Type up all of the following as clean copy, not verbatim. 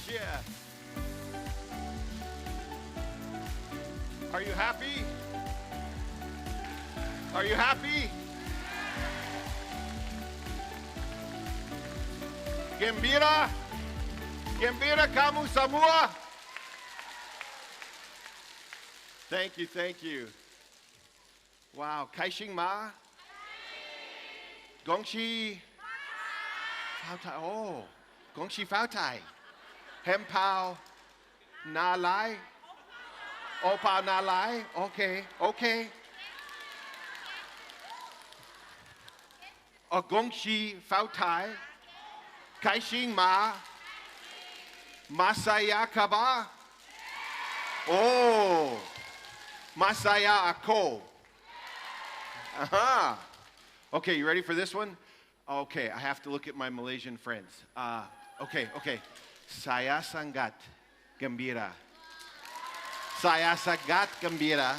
Yeah. Are you happy? Are you happy? Gembira? Gembira kamu semua? Thank you, thank you. Wow, Kaixing Ma? Gongxi Phao Tai. Oh, Gongxi Phao Tai. Hem Pao Na Lai. Opa Na Lai. Okay, okay. Gongxi Phao Tai. Kaixing Ma. Masaya Kaba. Oh, Masaya Ako. Aha. Okay, you ready for this one? Okay, I have to look at my Malaysian friends. Okay. Saya sangat gembira. Saya sangat gembira.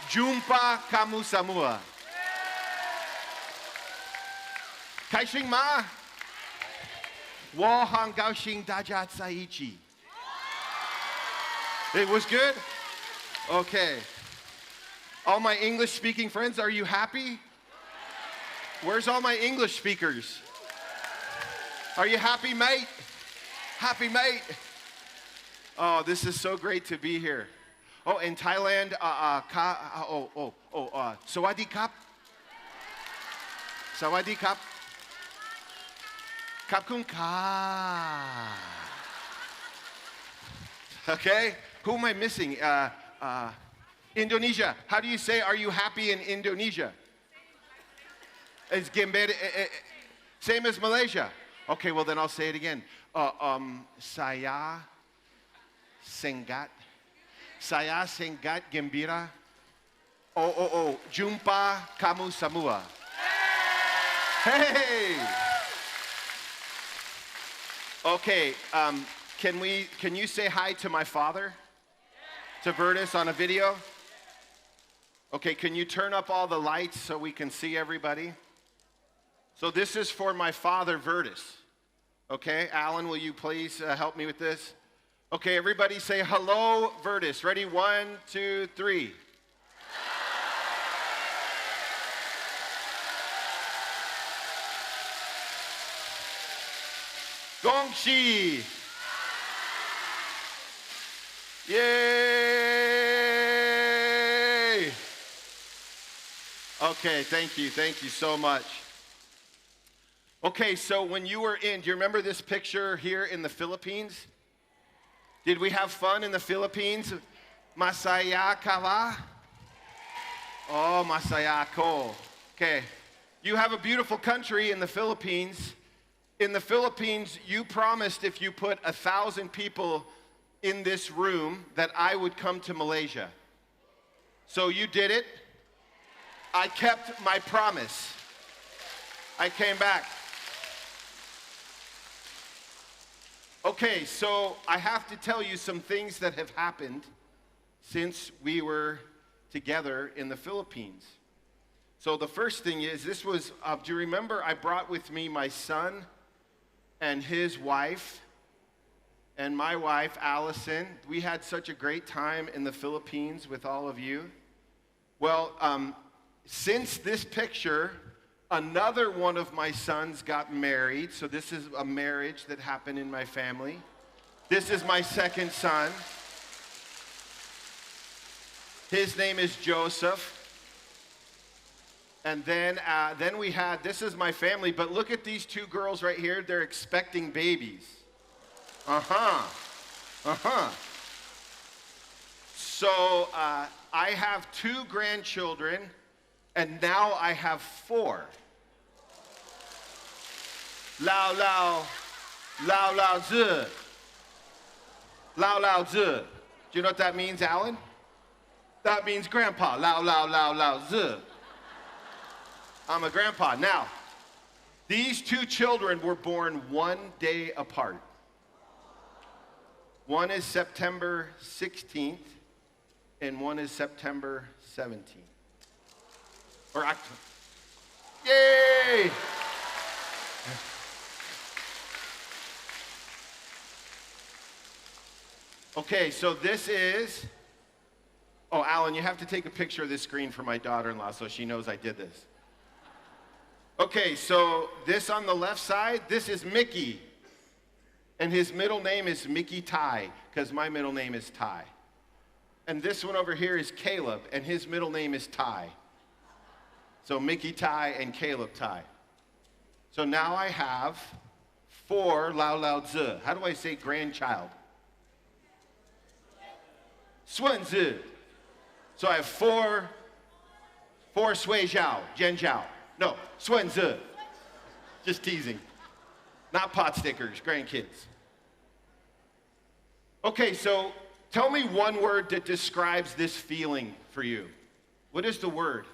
Jumpa kamu semua. Kaixing Ma. 我很高兴大家在一起. It was good? Okay. All my English speaking friends, are you happy? Where's all my English speakers? Are you happy, mate? Happy, mate? Oh, this is so great to be here. Oh, in Thailand, Sawadee Kap. Sawadee Kap. Kap kun ka. Okay, who am I missing? Indonesia. How do you say, are you happy in Indonesia? It's gembira, same as Malaysia. Okay, well then I'll say it again. Saya sangat gembira. Jumpa kamu semua. Hey! Okay, can you say hi to my father? To Verdis on a video? Okay, can you turn up all the lights so we can see everybody? So this is for my father, Verdis. Okay, Alan, will you please help me with this? Okay, everybody say hello, Verdis. Ready? 1, 2, 3. Gongxi! Yay! Okay, thank you so much. Okay, so when you were do you remember this picture here in the Philippines? Did we have fun in the Philippines? Masaya kala? Oh, masaya ko. Okay, you have a beautiful country in the Philippines. In the Philippines, you promised if you put 1,000 people in this room that I would come to Malaysia. So you did it. I kept my promise. I came back. Okay, so I have to tell you some things that have happened since we were together in the Philippines. So the first thing is, this was, do you remember I brought with me my son and his wife and my wife, Allison? We had such a great time in the Philippines with all of you. Well, since this picture, another one of my sons got married. So this is a marriage that happened in my family. This is my second son. His name is Joseph. And then we had, this is my family, but look at these two girls right here. They're expecting babies. So I have 2 grandchildren, and now I have 4. Lao lao, lao lao zi. Lao lao zi. Do you know what that means, Alan? That means grandpa. Lao lao lao lao zi. I'm a grandpa. Now, these 2 children were born one day apart. One is September 16th, and one is September 17th. Or October. Yay! Okay, so this is, oh, Alan, you have to take a picture of this screen for my daughter-in-law so she knows I did this. Okay, so this on the left side, this is Mickey. And his middle name is Mickey Ty, because my middle name is Ty. And this one over here is Caleb, and his middle name is Ty. So Mickey Ty and Caleb Ty. So now I have 4 Lao Lao Zi. How do I say grandchild? Swen Zi. So I have 4 Sui Zhao, Jian Zhao. No, Swen Zi. Just teasing. Not pot stickers, grandkids. Okay, so tell me one word that describes this feeling for you. What is the word?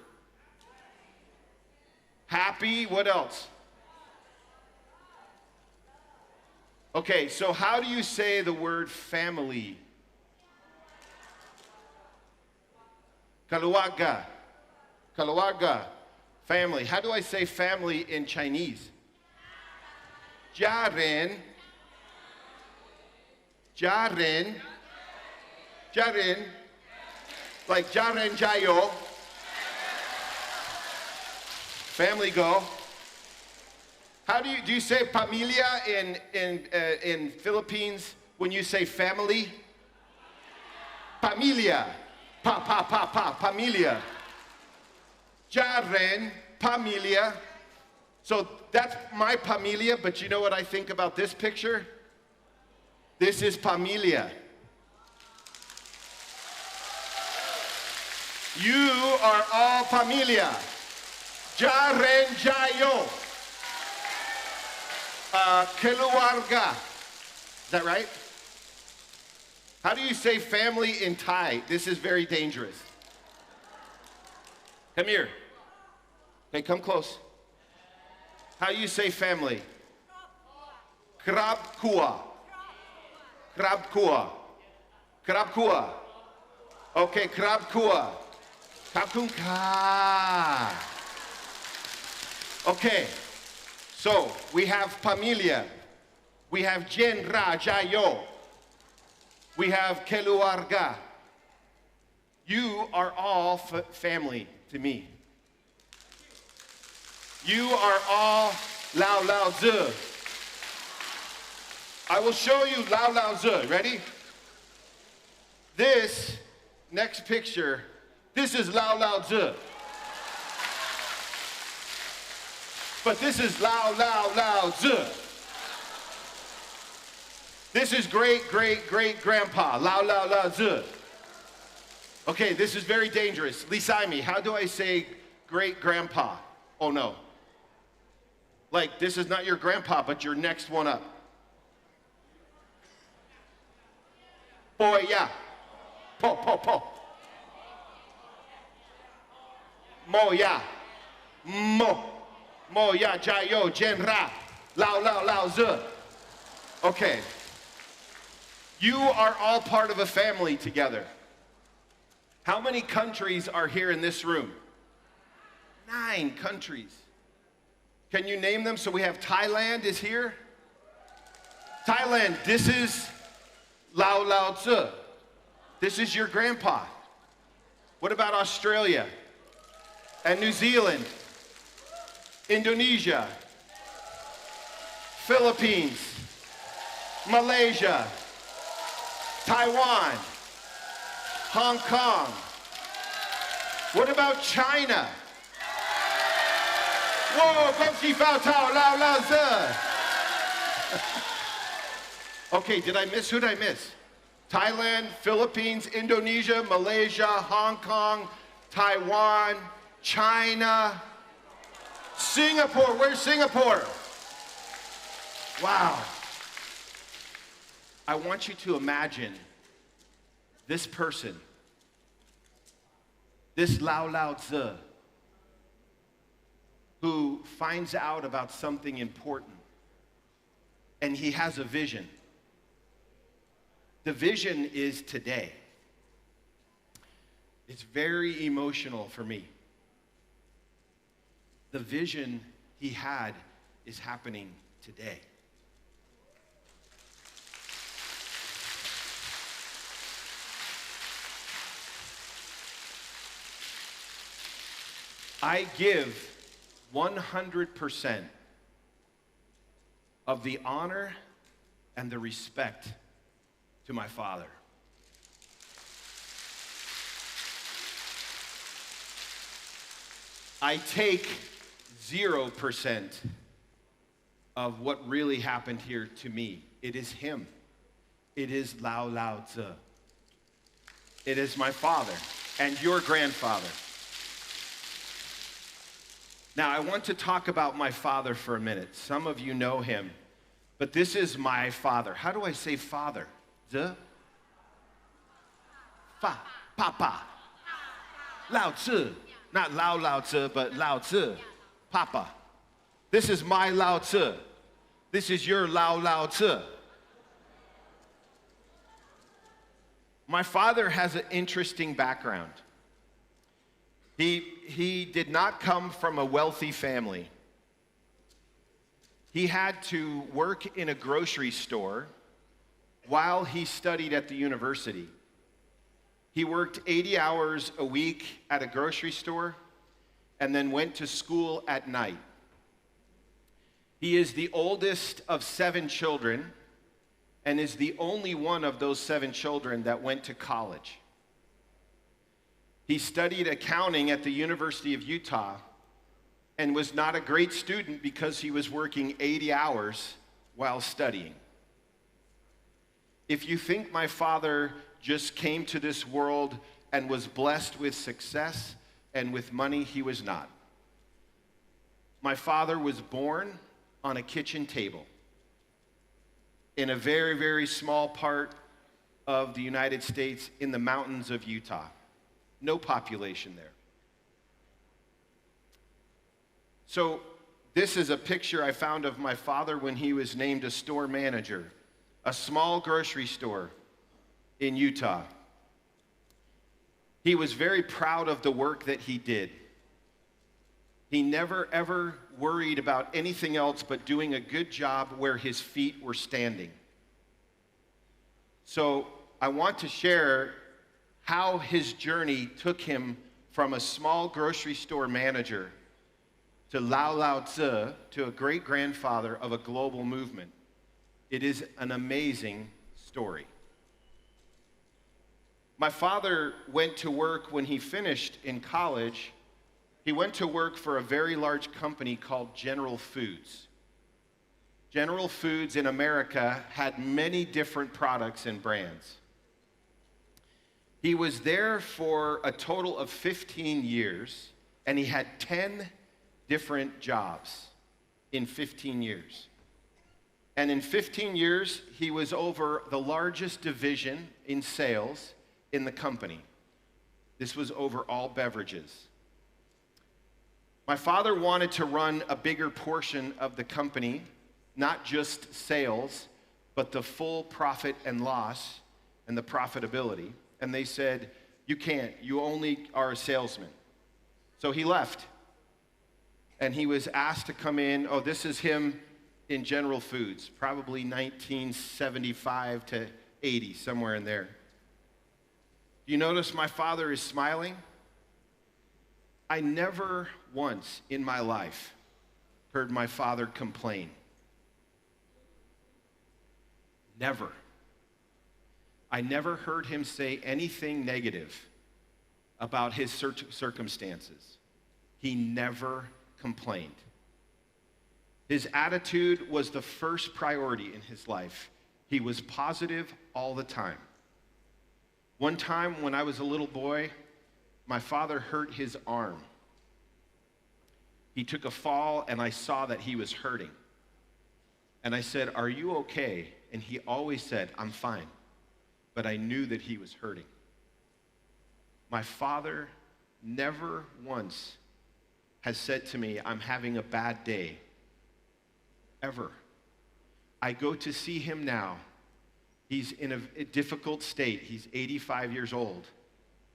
Happy, what else? Okay, so how do you say the word family? Kaluaga. Kaluaga. Family. How do I say family in Chinese? Jiaren. Jiaren. Jiaren. Like Jiaren Jiayo. Family go. How do you say familia in Philippines when you say family? Familia. Familia. Jiaren, familia. So that's my familia, but you know what I think about this picture? This is familia. You are all familia. Jiaren Jiayo. Keluarga. Is that right? How do you say family in Thai? This is very dangerous. Come here. Okay, come close. How do you say family? Krabkua. Krabkua. Krabkua. Okay, krabkua. Kapkunka. Okay, so we have familia. We have Jenra Jayo. We have Keluarga. You are all family to me. You are all Lao Lao Zi. I will show you Lao Lao Zi. Ready? This next picture, this is Lao Lao Zi. But this is Lao Lao Lao Zi. This is great, great, great grandpa, Lao Lao Lao Zi. Okay, this is very dangerous. Lisaimi, how do I say great grandpa? Oh no. Like, this is not your grandpa, but your next one up. Boy, yeah. Po, po, po. Mo, ya. Mo. Mo, ya, jayo, jenra. Lao, lao, lao, zi. Okay. You are all part of a family together. How many countries are here in this room? 9 countries. Can you name them? So we have Thailand is here. Thailand, this is Lao Lao Tzu. This is your grandpa. What about Australia and New Zealand, Indonesia, Philippines, Malaysia, Taiwan, Hong Kong. What about China? Whoa, Gongxi Fao Tao Lao Lao Zi. Okay, did I miss? Who did I miss? Thailand, Philippines, Indonesia, Malaysia, Hong Kong, Taiwan, China, Singapore. Where's Singapore? Wow. I want you to imagine this person, this Lao Lao Tzu, who finds out about something important, and he has a vision. The vision is today. It's very emotional for me. The vision he had is happening today. I give 100% of the honor and the respect to my Father. I take 0% of what really happened here to me. It is him. It is Lao Lao Tzu. It is my father and your grandfather. Now, I want to talk about my father for a minute. Some of you know him, but this is my father. How do I say father? Tzu? Fa, papa. Lao Tzu. Not Lao Lao Tzu, but Lao Tzu. Papa. This is my Lao Tzu. This is your Lao Lao Tzu. My father has an interesting background. He did not come from a wealthy family. He had to work in a grocery store while he studied at the university. He worked 80 hours a week at a grocery store and then went to school at night. He is the oldest of 7 children and is the only one of those 7 children that went to college. He studied accounting at the University of Utah and was not a great student because he was working 80 hours while studying. If you think my father just came to this world and was blessed with success and with money, he was not. My father was born on a kitchen table in a very, very small part of the United States in the mountains of Utah. No population there. So this is a picture I found of my father when he was named a store manager, a small grocery store in Utah. He was very proud of the work that he did. He never ever worried about anything else but doing a good job where his feet were standing. So I want to share how his journey took him from a small grocery store manager to Lao Lao Tzu, to a great-grandfather of a global movement. It is an amazing story. My father went to work when he finished in college. He went to work for a very large company called General Foods. General Foods in America had many different products and brands. He was there for a total of 15 years, and he had 10 different jobs in 15 years. And in 15 years, he was over the largest division in sales in the company. This was over all beverages. My father wanted to run a bigger portion of the company, not just sales, but the full profit and loss and the profitability. And they said, you can't, you only are a salesman. So he left. And he was asked to come in. Oh, this is him in General Foods, probably 1975 to 80, somewhere in there. You notice my father is smiling? I never once in my life heard my father complain. Never. I never heard him say anything negative about his circumstances. He never complained. His attitude was the first priority in his life. He was positive all the time. One time when I was a little boy, my father hurt his arm. He took a fall and I saw that he was hurting. And I said, "Are you okay?" And he always said, "I'm fine." But I knew that he was hurting. My father never once has said to me, "I'm having a bad day." Ever. I go to see him now. He's in a difficult state. He's 85 years old.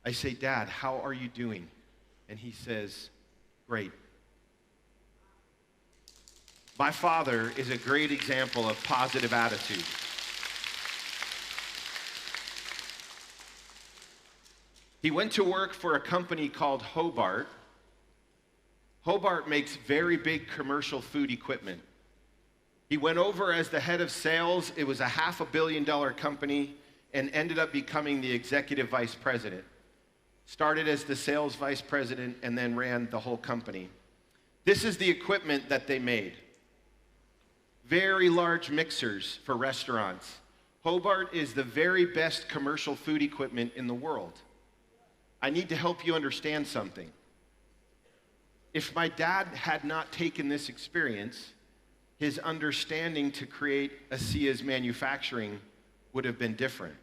I say, "Dad, how are you doing?" And he says, "Great." My father is a great example of positive attitude. He went to work for a company called Hobart, Hobart makes very big commercial food equipment. He went over as the head of sales. It was a $500 million company and ended up becoming the executive vice president. Started as the sales vice president and then ran the whole company. This is the equipment that they made. Very large mixers for restaurants. Hobart is the very best commercial food equipment in the world. I need to help you understand something. If my dad had not taken this experience, his understanding to create ASEA's manufacturing would have been different.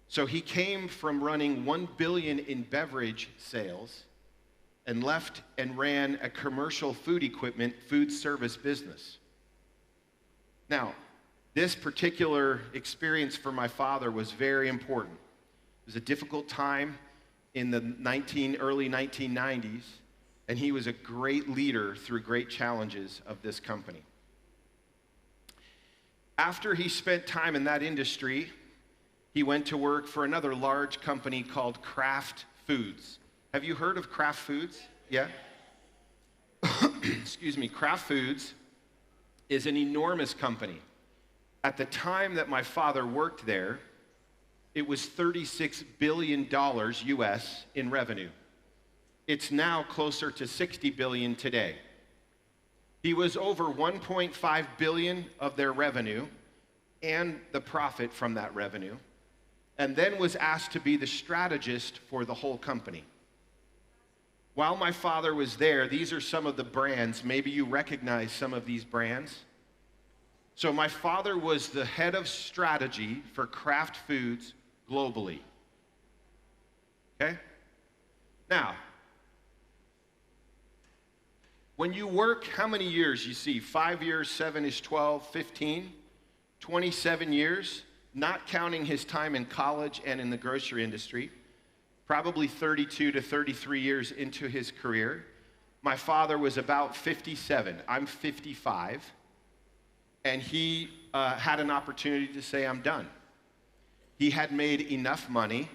So he came from running $1 billion in beverage sales and left and ran a commercial food equipment, food service business. Now, this particular experience for my father was very important. It was a difficult time in the early 1990s, and he was a great leader through great challenges of this company. After he spent time in that industry, he went to work for another large company called Kraft Foods. Have you heard of Kraft Foods? Yeah? Excuse me. Kraft Foods is an enormous company. At the time that my father worked there, it was $36 billion US in revenue. It's now closer to $60 billion today. He was over $1.5 billion of their revenue and the profit from that revenue, and then was asked to be the strategist for the whole company. While my father was there, these are some of the brands. Maybe you recognize some of these brands. So my father was the head of strategy for Kraft Foods globally. Okay? Now, when you work, how many years you see? 5 years, 7 is 12, 15, 27 years, not counting his time in college and in the grocery industry, probably 32 to 33 years into his career. My father was about 57. I'm 55. And he had an opportunity to say, I'm done. He had made enough money,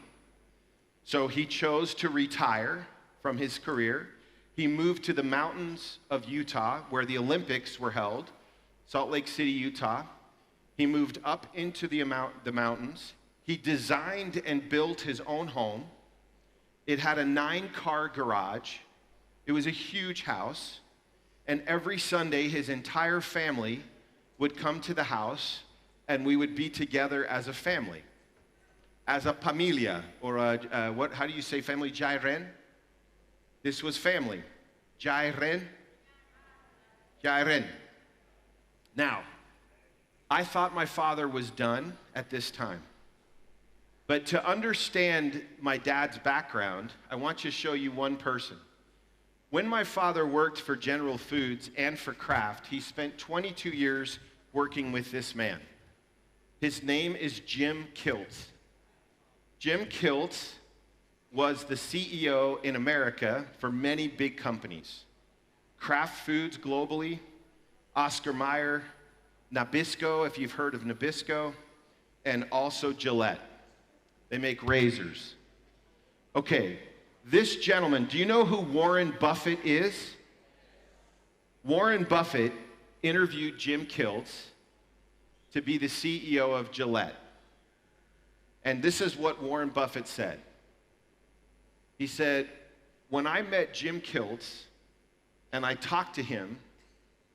so he chose to retire from his career. He moved to the mountains of Utah, where the Olympics were held, Salt Lake City, Utah. He moved up into the mountains. He designed and built his own home. It had a 9-car garage. It was a huge house. And every Sunday, his entire family would come to the house, and we would be together as a family, as a familia, or how do you say family? Jairen? This was family. Jairen? Jairen. Now, I thought my father was done at this time. But to understand my dad's background, I want to show you one person. When my father worked for General Foods and for Kraft, he spent 22 years working with this man. His name is Jim Kiltz. Jim Kiltz was the CEO in America for many big companies. Kraft Foods globally, Oscar Mayer, Nabisco, if you've heard of Nabisco, and also Gillette. They make razors. Okay, this gentleman, do you know who Warren Buffett is? Warren Buffett interviewed Jim Kiltz to be the CEO of Gillette. And this is what Warren Buffett said. He said, when I met Jim Kiltz and I talked to him,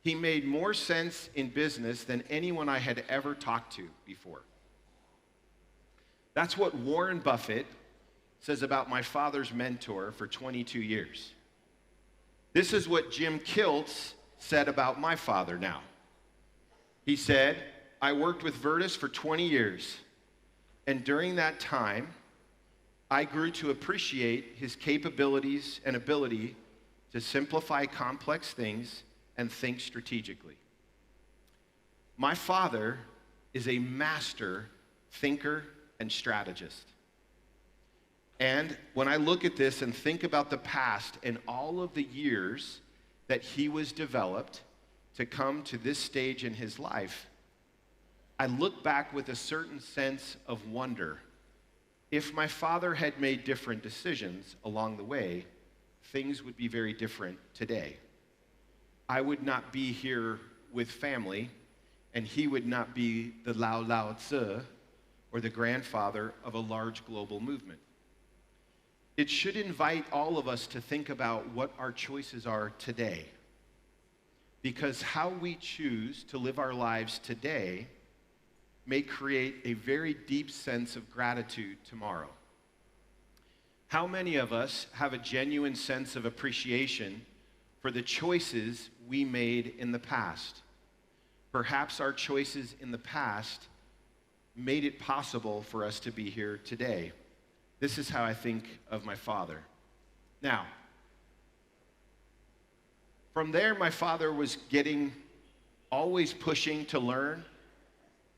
he made more sense in business than anyone I had ever talked to before. That's what Warren Buffett says about my father's mentor for 22 years. This is what Jim Kiltz said about my father now. He said, I worked with Verdis for 20 years, and during that time, I grew to appreciate his capabilities and ability to simplify complex things and think strategically. My father is a master thinker and strategist. And when I look at this and think about the past and all of the years that he was developed to come to this stage in his life, I look back with a certain sense of wonder. If my father had made different decisions along the way, things would be very different today. I would not be here with family, and he would not be the Lao Lao Tzu or the grandfather of a large global movement. It should invite all of us to think about what our choices are today, because how we choose to live our lives today may create a very deep sense of gratitude tomorrow. How many of us have a genuine sense of appreciation for the choices we made in the past? Perhaps our choices in the past made it possible for us to be here today. This is how I think of my father. Now, from there, my father was always pushing to learn,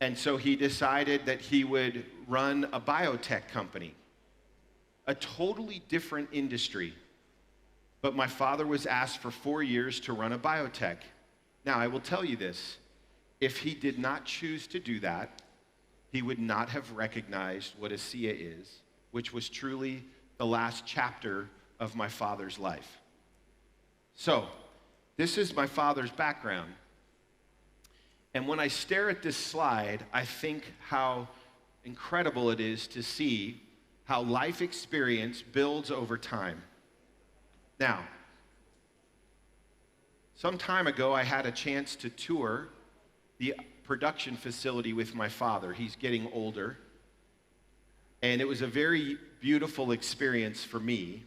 and so he decided that he would run a biotech company, a totally different industry. But my father was asked for 4 years to run a biotech. Now, I will tell you this, if he did not choose to do that, he would not have recognized what ASEA is, which was truly the last chapter of my father's life. So, this is my father's background. And when I stare at this slide, I think how incredible it is to see how life experience builds over time. Now, some time ago, I had a chance to tour the production facility with my father. He's getting older. And it was a very beautiful experience for me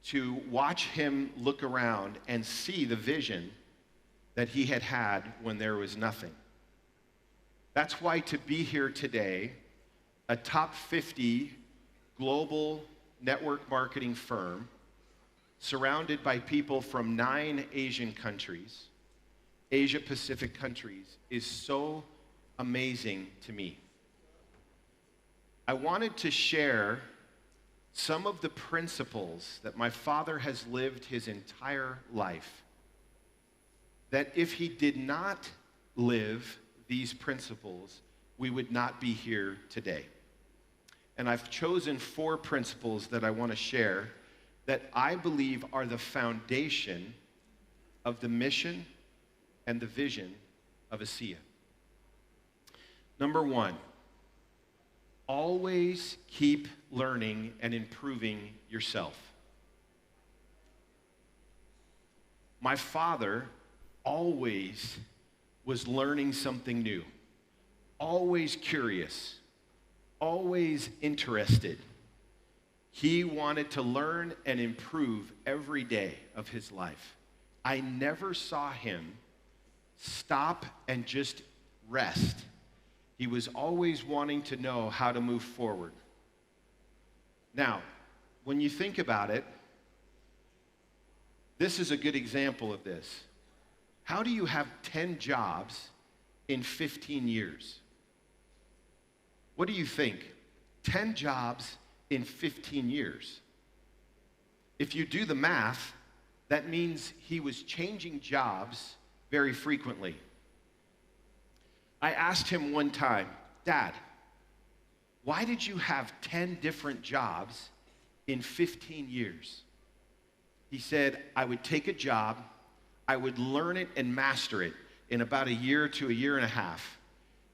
to watch him look around and see the vision that he had had when there was nothing. That's why to be here today, a top 50 global network marketing firm, surrounded by people from 9 Asian countries, Asia Pacific countries, is so amazing to me. I wanted to share some of the principles that my father has lived his entire life, that if he did not live these principles, we would not be here today. And I've chosen 4 principles that I want to share that I believe are the foundation of the mission and the vision of ASEA. Number 1, always keep learning and improving yourself. My father always was learning something new, always curious, always interested. He wanted to learn and improve every day of his life. I never saw him stop and just rest. He was always wanting to know how to move forward. Now, when you think about it, this is a good example of this. How do you have 10 jobs in 15 years? What do you think? 10 jobs in 15 years. If you do the math, that means he was changing jobs very frequently. I asked him one time, Dad, why did you have 10 different jobs in 15 years? He said, I would take a job, I would learn it and master it in about a year to a year and a half,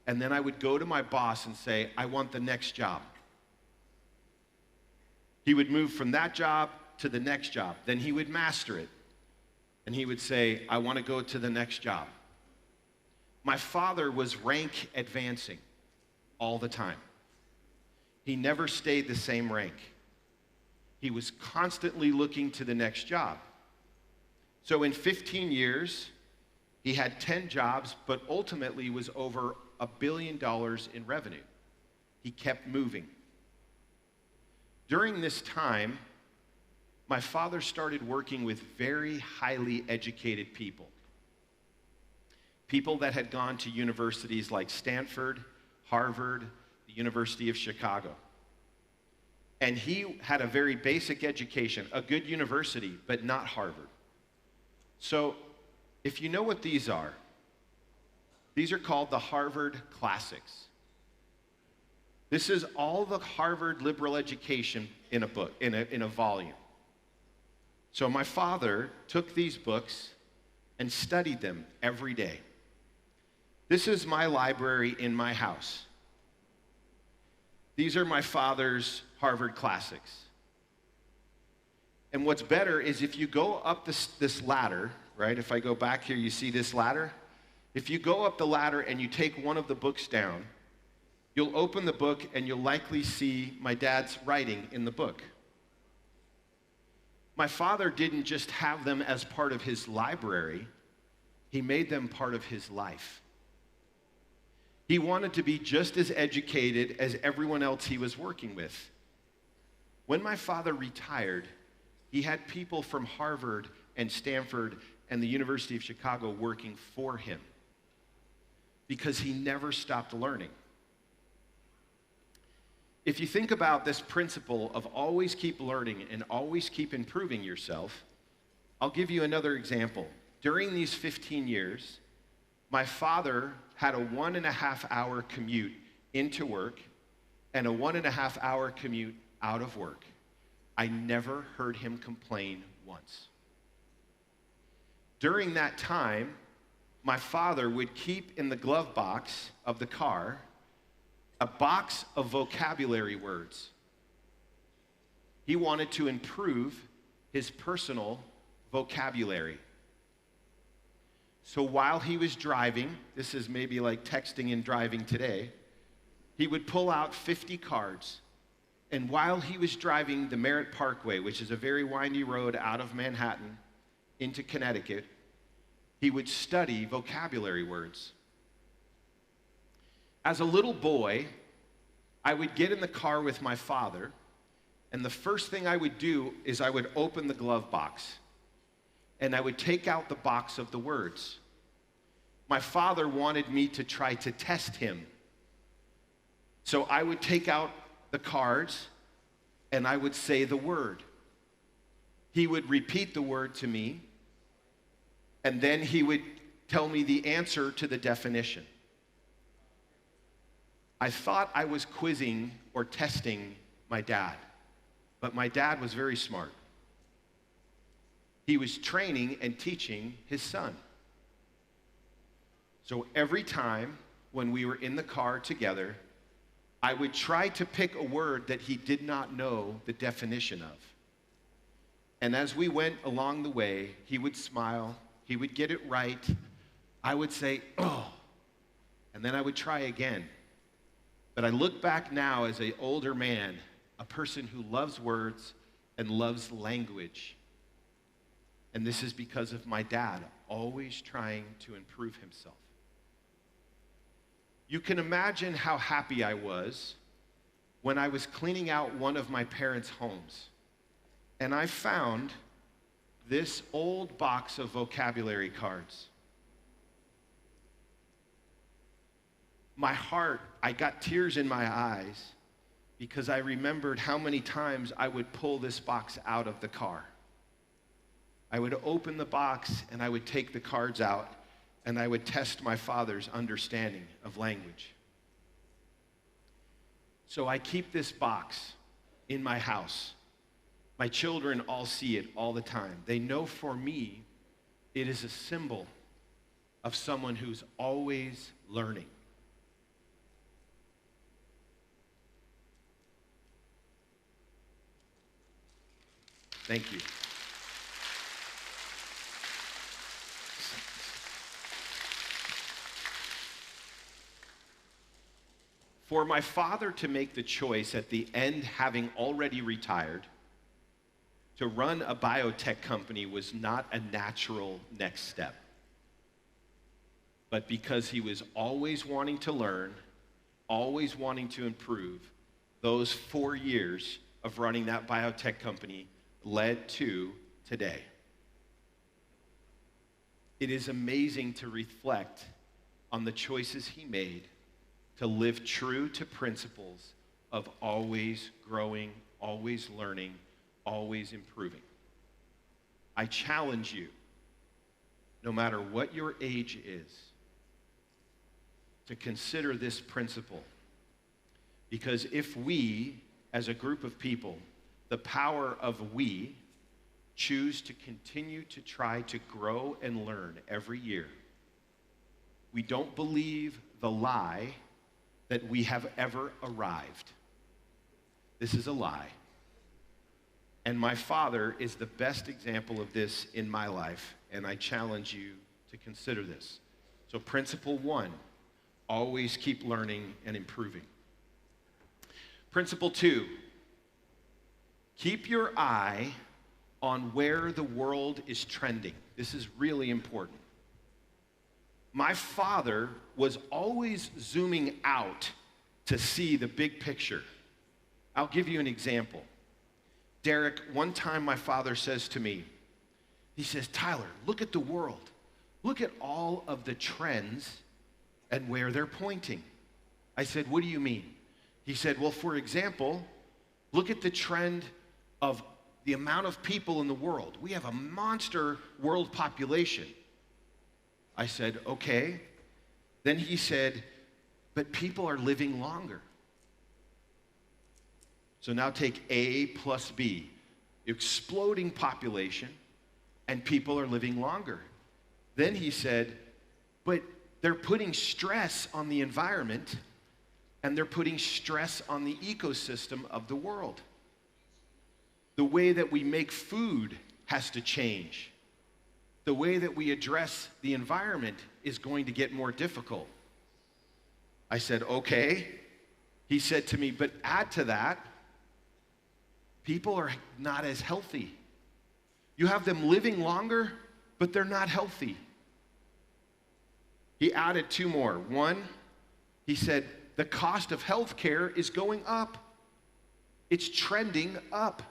and then I would go to my boss and say, I want the next job. He would move from that job to the next job. Then he would master it. And he would say, I want to go to the next job. My father was rank advancing all the time. He never stayed the same rank. He was constantly looking to the next job. So in 15 years, he had 10 jobs, but ultimately was over $1 billion in revenue. He kept moving. During this time, my father started working with very highly educated people. People that had gone to universities like Stanford, Harvard, the University of Chicago. And he had a very basic education, a good university, but not Harvard. So if you know what these are called the Harvard Classics. This is all the Harvard liberal education in a book, in a volume. So my father took these books and studied them every day. This is my library in my house. These are my father's Harvard classics. And what's better is if you go up this ladder, right? If I go back here, you see this ladder? If you go up the ladder and you take one of the books down, you'll open the book and you'll likely see my dad's writing in the book. My father didn't just have them as part of his library, he made them part of his life. He wanted to be just as educated as everyone else he was working with. When my father retired, he had people from Harvard and Stanford and the University of Chicago working for him because he never stopped learning. If you think about this principle of always keep learning and always keep improving yourself, I'll give you another example. During these 15 years, my father had a 1.5-hour commute into work and a 1.5-hour commute out of work. I never heard him complain once. During that time, my father would keep in the glove box of the car a box of vocabulary words. He wanted to improve his personal vocabulary. So while he was driving, this is maybe like texting and driving today, he would pull out 50 cards. And while he was driving the Merritt Parkway, which is a very windy road out of Manhattan into Connecticut, he would study vocabulary words. As a little boy, I would get in the car with my father, and the first thing I would do is I would open the glove box, and I would take out the box of the words. My father wanted me to try to test him. So I would take out the cards, and I would say the word. He would repeat the word to me, and then he would tell me the answer to the definition. I thought I was quizzing or testing my dad, but my dad was very smart. He was training and teaching his son. So every time when we were in the car together, I would try to pick a word that he did not know the definition of. And as we went along the way, he would smile, he would get it right, I would say, oh, and then I would try again. But I look back now as an older man, a person who loves words and loves language. And this is because of my dad always trying to improve himself. You can imagine how happy I was when I was cleaning out one of my parents' homes. And I found this old box of vocabulary cards. My heart, I got tears in my eyes because I remembered how many times I would pull this box out of the car. I would open the box and I would take the cards out and I would test my father's understanding of language. So I keep this box in my house. My children all see it all the time. They know for me, it is a symbol of someone who's always learning. Thank you. For my father to make the choice at the end, having already retired, to run a biotech company was not a natural next step. But because he was always wanting to learn, always wanting to improve, those 4 years of running that biotech company led to today. It is amazing to reflect on the choices he made to live true to principles of always growing, always learning, always improving. I challenge you, no matter what your age is, to consider this principle. Because if we, as a group of people, the power of we, choose to continue to try to grow and learn every year. We don't believe the lie that we have ever arrived. This is a lie. And my father is the best example of this in my life, and I challenge you to consider this. So principle 1, always keep learning and improving. Principle 2, keep your eye on where the world is trending. This is really important. My father was always zooming out to see the big picture. I'll give you an example. Derek, one time my father says to me, he says, Tyler, look at the world. Look at all of the trends and where they're pointing. I said, what do you mean? He said, well, for example, look at the trend of the amount of people in the world. We have a monster world population. I said, okay. Then he said, but people are living longer. So now take A plus B, exploding population, and people are living longer. Then he said, but they're putting stress on the environment, and they're putting stress on the ecosystem of the world. The way that we make food has to change. The way that we address the environment is going to get more difficult. I said, okay. He said to me, but add to that, people are not as healthy. You have them living longer, but they're not healthy. He added 2 more. 1, he said, the cost of health care is going up. It's trending up.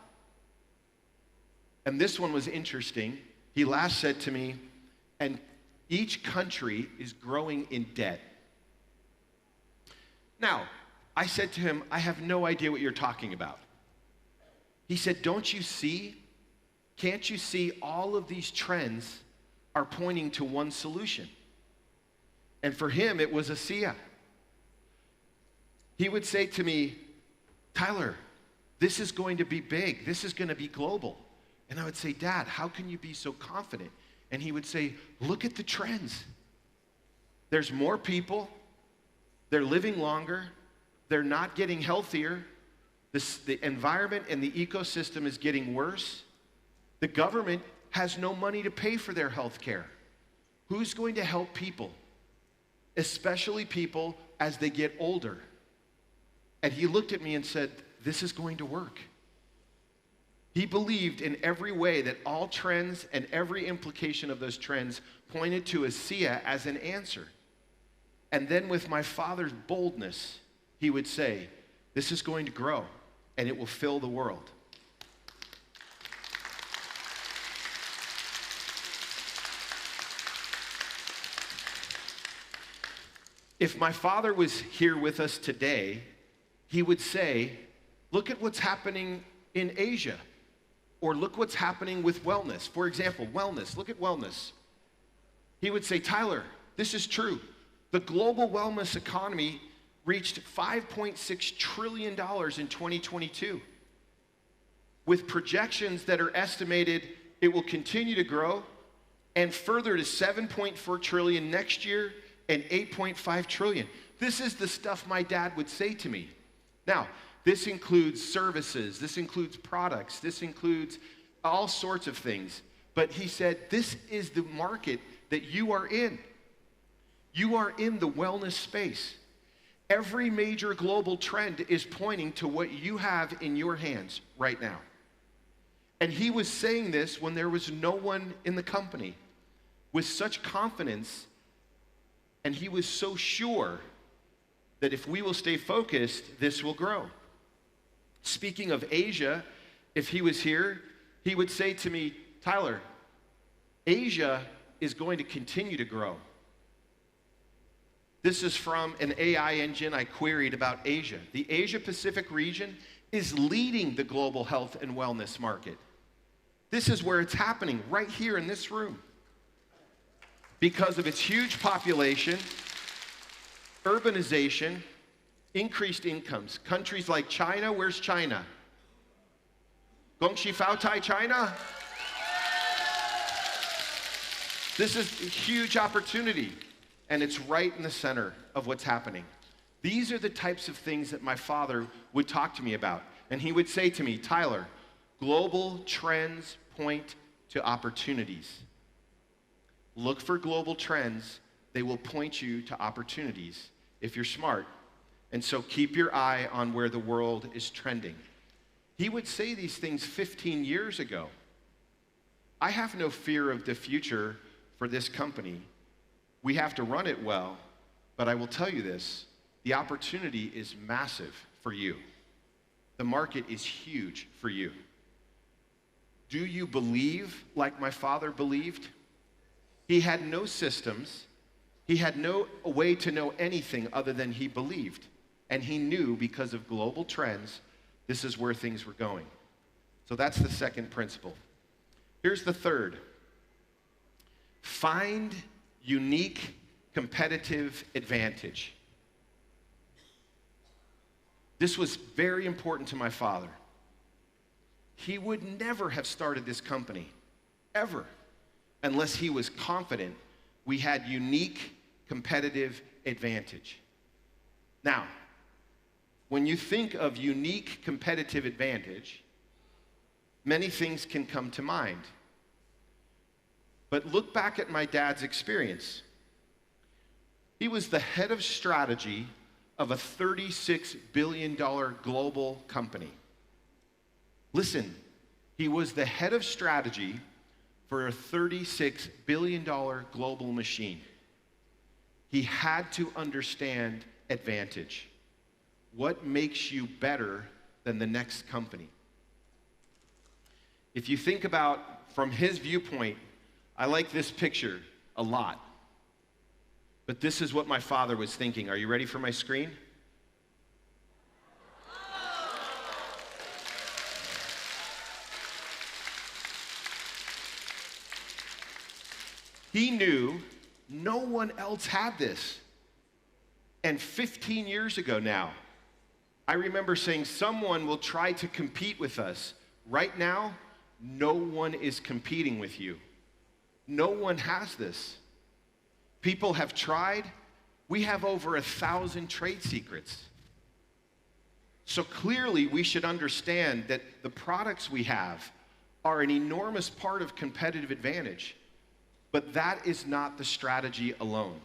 And this one was interesting. He last said to me, and each country is growing in debt. Now, I said to him, I have no idea what you're talking about. He said, don't you see? Can't you see all of these trends are pointing to one solution? And for him, it was ASEA. He would say to me, Tyler, this is going to be big. This is going to be global. And I would say, Dad, how can you be so confident? And he would say, look at the trends. There's more people. They're living longer. They're not getting healthier. The environment and the ecosystem is getting worse. The government has no money to pay for their health care. Who's going to help people? Especially people as they get older. And he looked at me and said, this is going to work. He believed in every way that all trends and every implication of those trends pointed to ASEA as an answer. And then with my father's boldness, he would say, this is going to grow and it will fill the world. If my father was here with us today, he would say, look at what's happening in Asia, or look what's happening with wellness. For example, wellness, look at wellness. He would say, Tyler, this is true. The global wellness economy reached $5.6 trillion in 2022, with projections that are estimated it will continue to grow and further to 7.4 trillion next year and 8.5 trillion. This is the stuff my dad would say to me. Now, this includes services, this includes products, this includes all sorts of things. But he said, this is the market that you are in. You are in the wellness space. Every major global trend is pointing to what you have in your hands right now. And he was saying this when there was no one in the company with such confidence, and he was so sure that if we will stay focused, this will grow. Speaking of Asia, if he was here, he would say to me, Tyler, Asia is going to continue to grow. This is from an AI engine I queried about Asia. The Asia Pacific region is leading the global health and wellness market. This is where it's happening, right here in this room. Because of its huge population, urbanization, increased incomes. Countries like China, where's China? Gongxi Fao Tai, China? This is a huge opportunity, and it's right in the center of what's happening. These are the types of things that my father would talk to me about. And he would say to me, Tyler, global trends point to opportunities. Look for global trends. They will point you to opportunities if you're smart. And so keep your eye on where the world is trending. He would say these things 15 years ago. I have no fear of the future for this company. We have to run it well, but I will tell you this, the opportunity is massive for you. The market is huge for you. Do you believe like my father believed? He had no systems. He had no way to know anything other than he believed. And he knew because of global trends, this is where things were going. So that's the second principle. Here's the third. Find unique competitive advantage. This was very important to my father. He would never have started this company, ever, unless he was confident we had unique competitive advantage. Now, when you think of unique competitive advantage, many things can come to mind. But look back at my dad's experience. He was the head of strategy of a $36 billion global company. Listen, he was the head of strategy for a $36 billion global machine. He had to understand advantage. What makes you better than the next company? If you think about from his viewpoint, I like this picture a lot. But this is what my father was thinking. Are you ready for my screen? He knew no one else had this. And 15 years ago now, I remember saying someone will try to compete with us. Right now, no one is competing with you. No one has this. People have tried. We have over 1,000 trade secrets. So clearly we should understand that the products we have are an enormous part of competitive advantage. But that is not the strategy alone.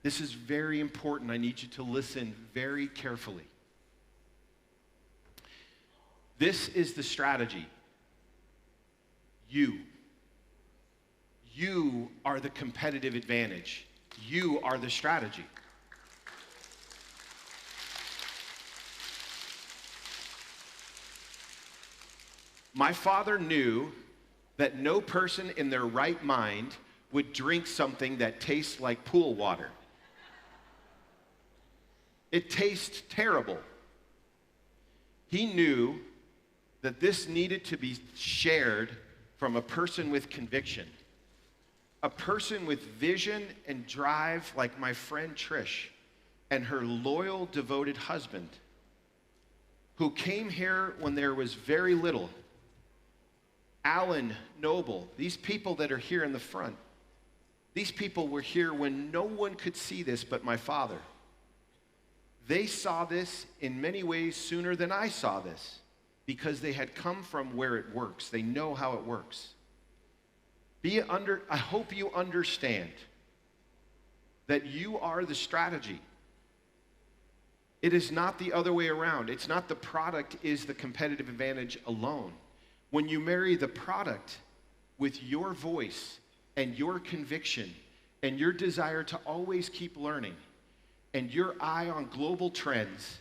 This is very important. I need you to listen very carefully. This is the strategy. You are the competitive advantage. You are the strategy. My father knew that no person in their right mind would drink something that tastes like pool water. It tastes terrible. He knew that this needed to be shared from a person with conviction, a person with vision and drive like my friend Trish and her loyal, devoted husband, who came here when there was very little. Alan, Noble, these people that are here in the front, these people were here when no one could see this but my father. They saw this in many ways sooner than I saw this because they had come from where it works. They know how it works. I hope you understand that you are the strategy. It is not the other way around. It's not the product is the competitive advantage alone. When you marry the product with your voice and your conviction and your desire to always keep learning and your eye on global trends,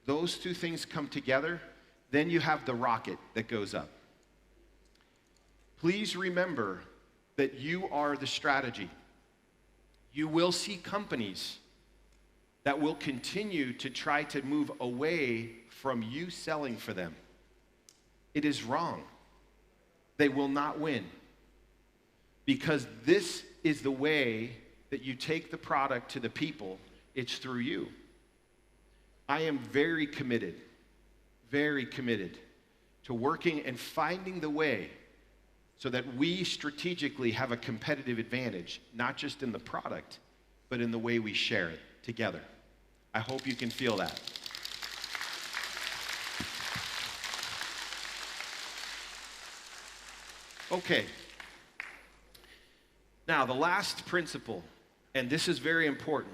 those two things come together, then you have the rocket that goes up. Please remember that you are the strategy. You will see companies that will continue to try to move away from you selling for them. It is wrong. They will not win. Because this is the way that you take the product to the people. It's through you. I am very committed to working and finding the way so that we strategically have a competitive advantage, not just in the product, but in the way we share it together. I hope you can feel that. Okay. Now, the last principle, and this is very important.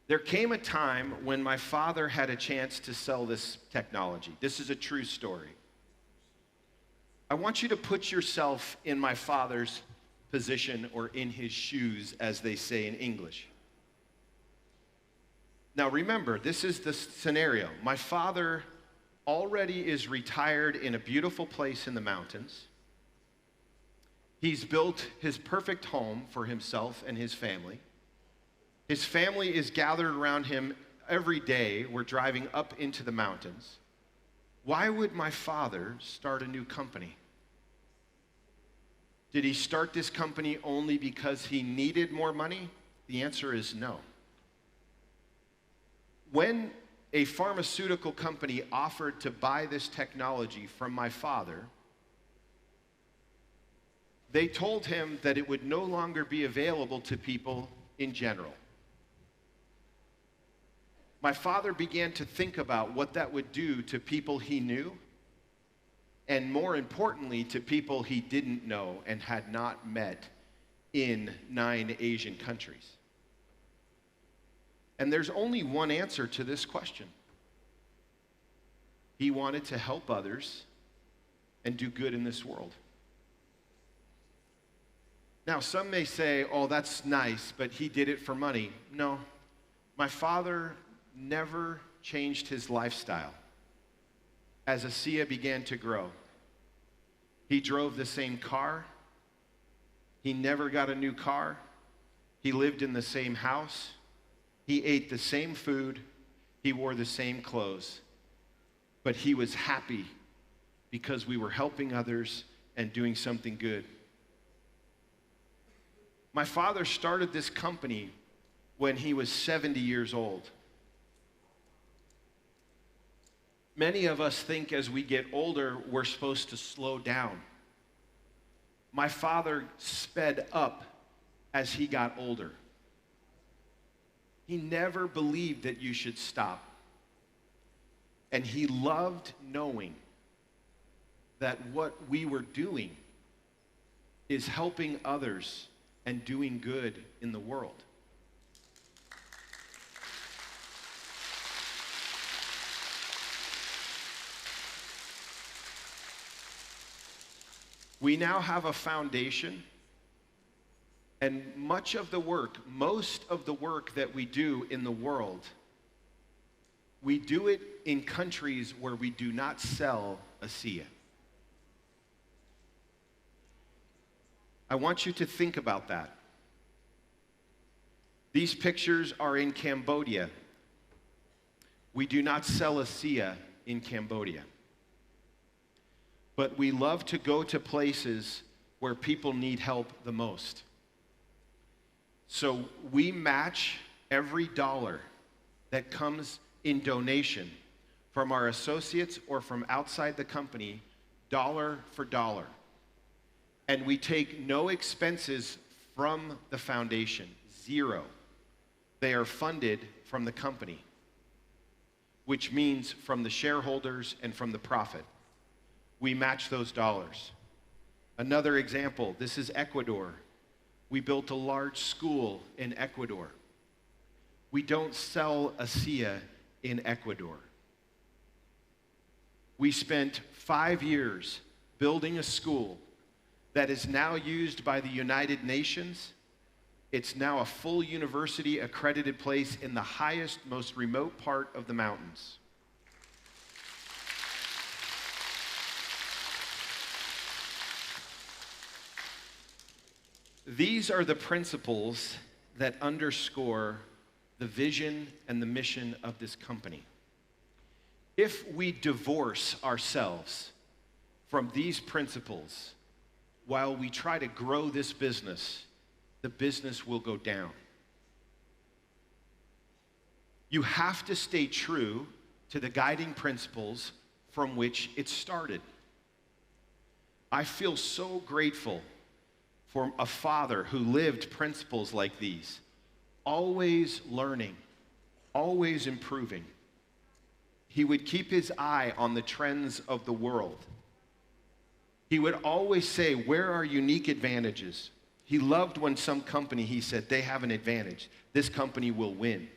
There came a time when my father had a chance to sell this technology. This is a true story. I want you to put yourself in my father's position, or in his shoes, as they say in English. Now remember, this is the scenario. My father already is retired in a beautiful place in the mountains. He's built his perfect home for himself and his family. His family is gathered around him every day. We're driving up into the mountains. Why would my father start a new company? Did he start this company only because he needed more money? The answer is no. When a pharmaceutical company offered to buy this technology from my father, they told him that it would no longer be available to people in general. My father began to think about what that would do to people he knew, and more importantly, to people he didn't know and had not met in 9 Asian countries. And there's only one answer to this question. He wanted to help others and do good in this world. Now, some may say, oh, that's nice, but he did it for money. No, my father never changed his lifestyle. As ASEA began to grow, he drove the same car. He never got a new car. He lived in the same house. He ate the same food. He wore the same clothes. But he was happy because we were helping others and doing something good. My father started this company when he was 70 years old. Many of us think as we get older, we're supposed to slow down. My father sped up as he got older. He never believed that you should stop. And he loved knowing that what we were doing is helping others and doing good in the world. We now have a foundation, and most of the work that we do in the world, we do it in countries where we do not sell ASEA. I want you to think about that. These pictures are in Cambodia. We do not sell ASEA in Cambodia. But we love to go to places where people need help the most. So we match every dollar that comes in donation from our associates or from outside the company, dollar for dollar. And we take no expenses from the foundation, zero. They are funded from the company, which means from the shareholders and from the profit. We match those dollars. Another example, this is Ecuador. We built a large school in Ecuador. We don't sell ASEA in Ecuador. We spent 5 years building a school that is now used by the United Nations. It's now a full university accredited place in the highest, most remote part of the mountains. These are the principles that underscore the vision and the mission of this company. If we divorce ourselves from these principles while we try to grow this business, the business will go down. You have to stay true to the guiding principles from which it started. I feel so grateful for a father who lived principles like these, always learning, always improving. He would keep his eye on the trends of the world. He would always say, where are unique advantages? He loved when some company, he said, they have an advantage. This company will win.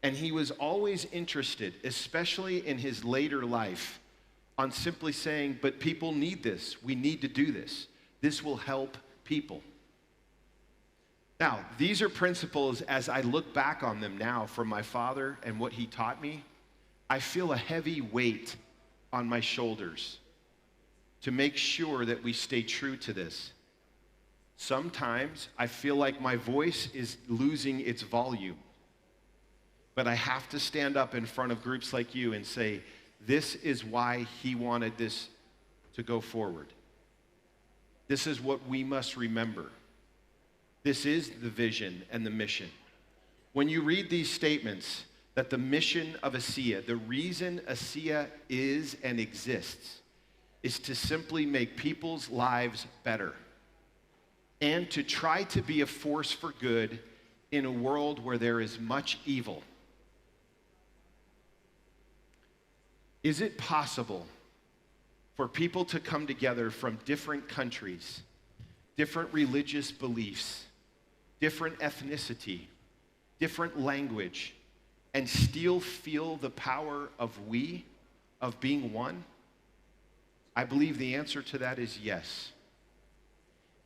And he was always interested, especially in his later life, on simply saying, but people need this. We need to do this. This will help people. Now, these are principles, as I look back on them now from my father and what he taught me, I feel a heavy weight on my shoulders to make sure that we stay true to this. Sometimes I feel like my voice is losing its volume, but I have to stand up in front of groups like you and say, this is why he wanted this to go forward. This is what we must remember. This is the vision and the mission. When you read these statements, that the mission of ASEA, the reason ASEA is and exists, is to simply make people's lives better and to try to be a force for good in a world where there is much evil. Is it possible for people to come together from different countries, different religious beliefs, different ethnicity, different language, and still feel the power of being one? I believe the answer to that is yes.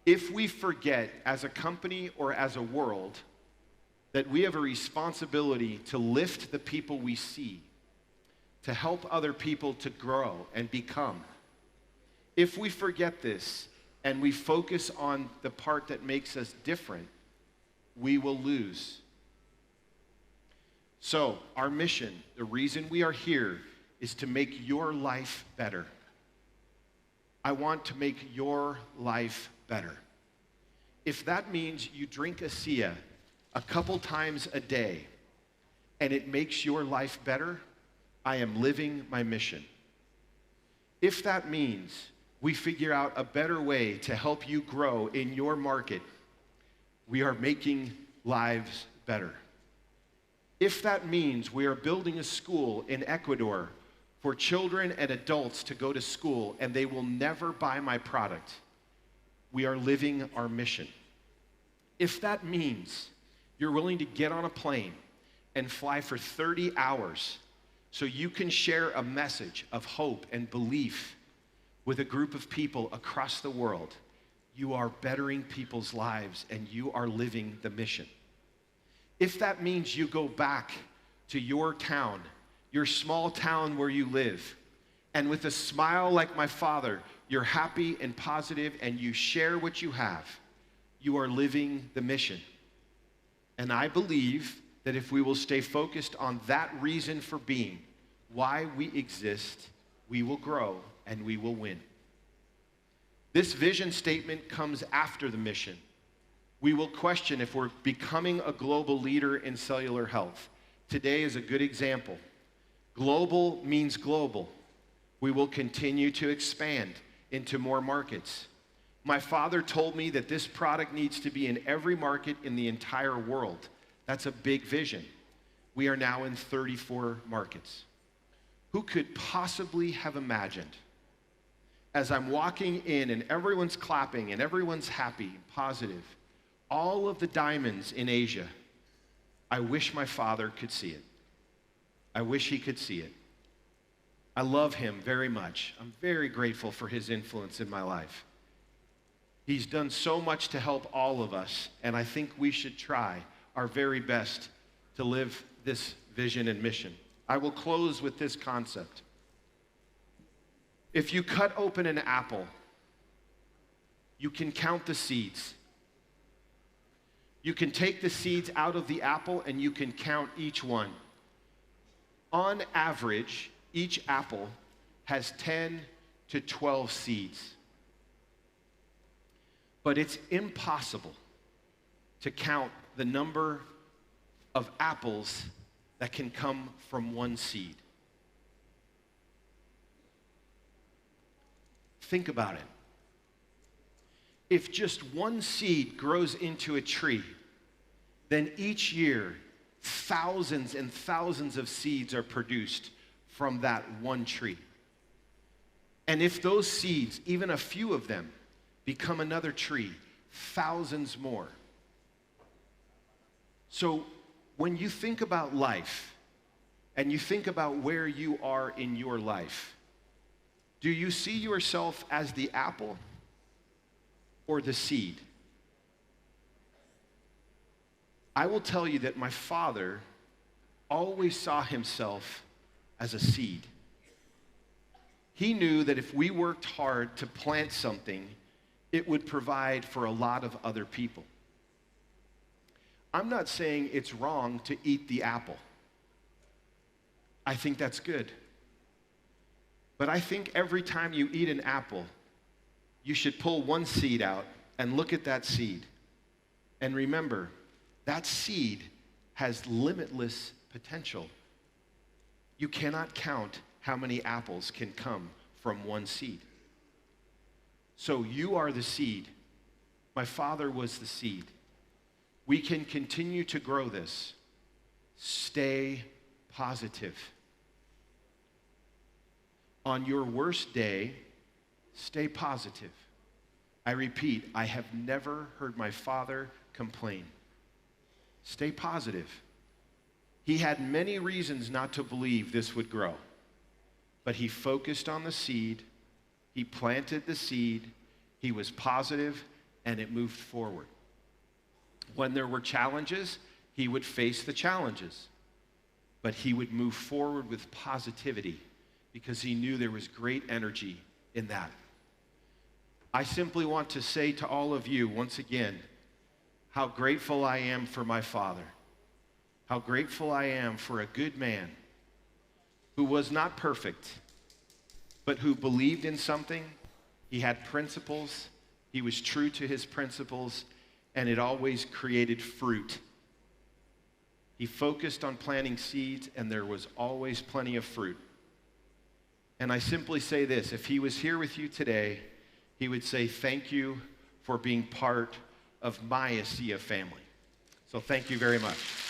If we forget as a company or as a world that we have a responsibility to lift the people we see, to help other people to grow and become, if we forget this and we focus on the part that makes us different, we will lose. So, our mission, the reason we are here, is to make your life better. I want to make your life better. If that means you drink ASEA a couple times a day and it makes your life better, I am living my mission. If that means we figure out a better way to help you grow in your market, we are making lives better. If that means we are building a school in Ecuador for children and adults to go to school and they will never buy my product, we are living our mission. If that means you're willing to get on a plane and fly for 30 hours so you can share a message of hope and belief with a group of people across the world, you are bettering people's lives and you are living the mission. If that means you go back to your town, your small town where you live, and with a smile like my father, you're happy and positive and you share what you have, you are living the mission. And I believe that if we will stay focused on that reason for being, why we exist, we will grow and we will win. This vision statement comes after the mission. We will question if we're becoming a global leader in cellular health. Today is a good example. Global means global. We will continue to expand into more markets. My father told me that this product needs to be in every market in the entire world. That's a big vision. We are now in 34 markets. Who could possibly have imagined, as I'm walking in and everyone's clapping and everyone's happy and positive, all of the diamonds in Asia, I wish my father could see it. I wish he could see it. I love him very much. I'm very grateful for his influence in my life. He's done so much to help all of us, and I think we should try our very best to live this vision and mission. I will close with this concept. If you cut open an apple, you can count the seeds. You can take the seeds out of the apple and you can count each one. On average, each apple has 10 to 12 seeds. But it's impossible to count the number of apples that can come from one seed. Think about it. If just one seed grows into a tree, then each year, thousands and thousands of seeds are produced from that one tree. And if those seeds, even a few of them, become another tree, thousands more. So when you think about life, and you think about where you are in your life, do you see yourself as the apple or the seed? I will tell you that my father always saw himself as a seed. He knew that if we worked hard to plant something, it would provide for a lot of other people. I'm not saying it's wrong to eat the apple. I think that's good. But I think every time you eat an apple, you should pull one seed out and look at that seed. And remember, that seed has limitless potential. You cannot count how many apples can come from one seed. So you are the seed. My father was the seed. We can continue to grow this. Stay positive. On your worst day, stay positive. I repeat, I have never heard my father complain. Stay positive. He had many reasons not to believe this would grow, but he focused on the seed, he planted the seed, he was positive, and it moved forward. When there were challenges, he would face the challenges, but he would move forward with positivity because he knew there was great energy in that. I simply want to say to all of you once again, how grateful I am for my father. How grateful I am for a good man who was not perfect, but who believed in something. He had principles. He was true to his principles, and it always created fruit. He focused on planting seeds, and there was always plenty of fruit. And I simply say this, if he was here with you today, he would say, thank you for being part of my ASEA family. So thank you very much.